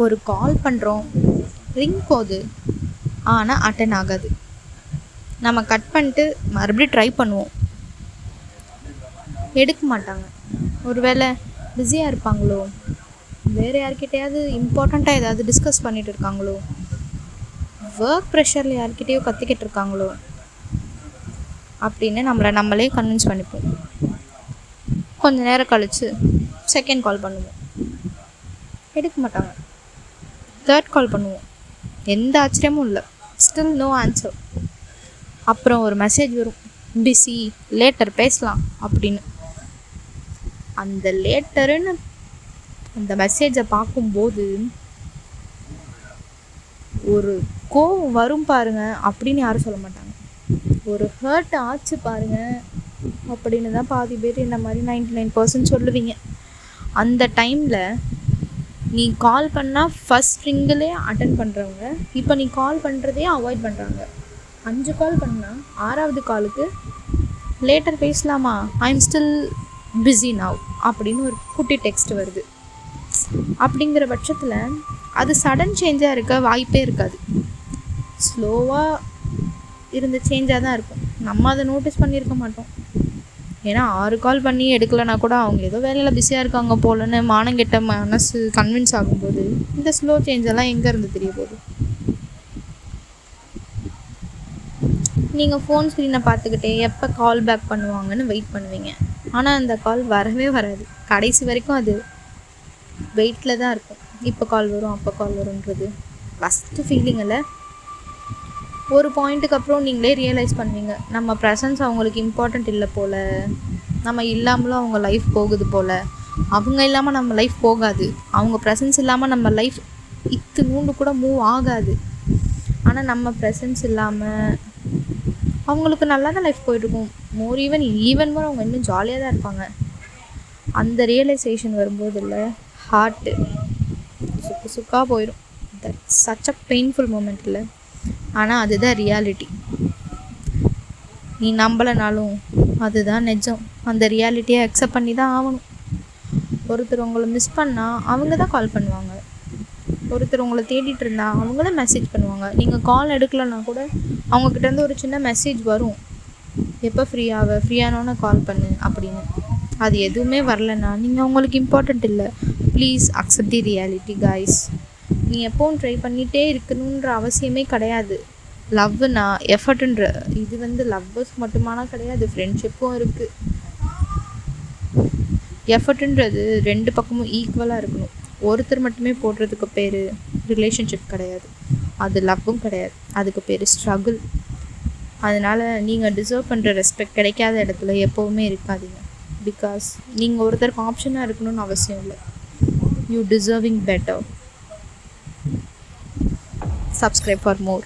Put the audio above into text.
ஒரு கால் பண்ணுறோம், ரிங் போகுது, ஆனால் அட்டன் ஆகாது. நம்ம கட் பண்ணிட்டு மறுபடியும் ட்ரை பண்ணுவோம், எடுக்க மாட்டாங்க. ஒருவேளை பிஸியாக இருப்பாங்களோ, வேறு யார்கிட்டையாவது இம்பார்ட்டண்ட்டாக ஏதாவது டிஸ்கஸ் பண்ணிகிட்டு இருக்காங்களோ, ஒர்க் ப்ரெஷரில் யார்கிட்டையோ கற்றுக்கிட்டு இருக்காங்களோ அப்படின்னு நம்மளே கன்வின்ஸ் பண்ணிப்போம். கொஞ்ச நேரம் கழித்து செகண்ட் கால் பண்ணுவோம், எடுக்க மாட்டாங்க. தேர்ட் கால் பண்ணுவோம், எந்த ஆச்சரியமும் இல்லை, ஸ்டில் நோ ஆன்சர். அப்புறம் ஒரு மெசேஜ் வரும், பிஸி, லேட்டர் பேசலாம் அப்படின்னு. அந்த லேட்டருன்னு அந்த மெசேஜை பார்க்கும்போது ஒரு கோவம் வரும் பாருங்க, அப்படின்னு யாரும் சொல்ல மாட்டாங்க. ஒரு ஹர்ட் ஆச்சு பாருங்க அப்படின்னு தான் பாதி பேர் இந்த மாதிரி 99% சொல்லுவீங்க. அந்த டைமில் நீ கால் பண்ணால் ஃபஸ்ட் ரிங்கிலே அட்டன் பண்ணுறவங்க இப்போ நீ கால் பண்ணுறதே அவாய்ட் பண்ணுறாங்க. 5 கால் பண்ணால் 6வது காலுக்கு லேட்டர் பேசலாமா, I am still busy now அப்படின்னு ஒரு குட்டி டெக்ஸ்ட் வருது. அப்படிங்கிற பட்சத்தில் அது சடன் சேஞ்சாக இருக்க வாய்ப்பே இருக்காது. ஸ்லோவாக இருந்த சேஞ்சாக தான் இருக்கும். நம்ம அதை நோட்டீஸ் பண்ணியிருக்க மாட்டோம். ஏன்னா 6 கால் பண்ணி எடுக்கலைன்னா கூட அவங்க ஏதோ வேலையில் பிஸியாக இருக்காங்க போலன்னு மானங்கெட்ட மனசு கன்வின்ஸ் ஆகும்போது இந்த ஸ்லோ சேஞ்செல்லாம் எங்கேருந்து தெரிய போகுது? நீங்கள் ஃபோன் ஸ்க்ரீனை பார்த்துக்கிட்டே எப்போ கால் பேக் பண்ணுவாங்கன்னு வெயிட் பண்ணுவீங்க. ஆனால் அந்த கால் வரவே வராது. கடைசி வரைக்கும் அது வெயிட்டில் தான் இருக்கும். இப்போ கால் வரும், அப்போ கால் வரும்ன்றது ஃபஸ்ட்டு ஃபீலிங்கில். ஒரு பாயிண்ட்டுக்கு அப்புறம் நீங்களே ரியலைஸ் பண்ணுவீங்க, நம்ம ப்ரெசன்ஸ் அவங்களுக்கு இம்பார்ட்டண்ட் இல்லை போல், நம்ம இல்லாமலும் அவங்க லைஃப் போகுது போல். அவங்க இல்லாமல் நம்ம லைஃப் போகாது, அவங்க ப்ரெசன்ஸ் இல்லாமல் நம்ம லைஃப் இத்துணூண்டு கூட மூவ் ஆகாது. ஆனால் நம்ம ப்ரெசன்ஸ் இல்லாமல் அவங்களுக்கு நல்லா தான் லைஃப் போயிட்டுருக்கும். ஈவன் மோர் அவங்க இன்னும் ஜாலியாக தான் இருப்பாங்க. அந்த ரியலைசேஷன் வரும்போது இல்லை, ஹார்ட்டு சுக்காக போயிடும். That's such a painful moment இல்லை? ஆனால் அதுதான் ரியாலிட்டி. நீ நம்பலைனாலும் அதுதான் நிஜம். அந்த ரியாலிட்டியை அக்செப்ட் பண்ணி தான் ஆகணும். ஒருத்தர் உங்களை மிஸ் பண்ணால் அவங்க தான் கால் பண்ணுவாங்க. ஒருத்தர் உங்களை தேடிட்டு இருந்தால் அவங்க தான் மெசேஜ் பண்ணுவாங்க. நீங்கள் கால் எடுக்கலைன்னா கூட அவங்கக்கிட்டேருந்து ஒரு சின்ன மெசேஜ் வரும், எப்போ ஃப்ரீயானோன்னு கால் பண்ணு அப்படின்னு. அது எதுவுமே வரலன்னா நீங்கள் உங்களுக்கு இம்பார்ட்டண்ட் இல்லை. Please accept the reality guys. நீ எப்போவும் ட்ரை பண்ணிகிட்டே இருக்கணுன்ற அவசியமே கிடையாது. லவ்னா எஃபர்ட்டுன்ற இது லவ்வர்ஸ் மட்டுமானா கிடையாது, ஃப்ரெண்ட்ஷிப்பும் இருக்குது. எஃபர்ட்டுன்றது 2 பக்கமும் ஈக்குவலாக இருக்கணும். ஒருத்தர் மட்டுமே போடுறதுக்கு பேர் ரிலேஷன்ஷிப் கிடையாது, அது லவ்வும் கிடையாது, அதுக்கு பேர் ஸ்ட்ரகிள். அதனால் நீங்கள் டிசர்வ் பண்ணுற ரெஸ்பெக்ட் கிடைக்காத இடத்துல எப்போவுமே இருக்காதீங்க. பிகாஸ் நீங்கள் ஒருத்தருக்கு ஆப்ஷனாக இருக்கணும்னு அவசியம் இல்லை. You deserving better. Subscribe for more.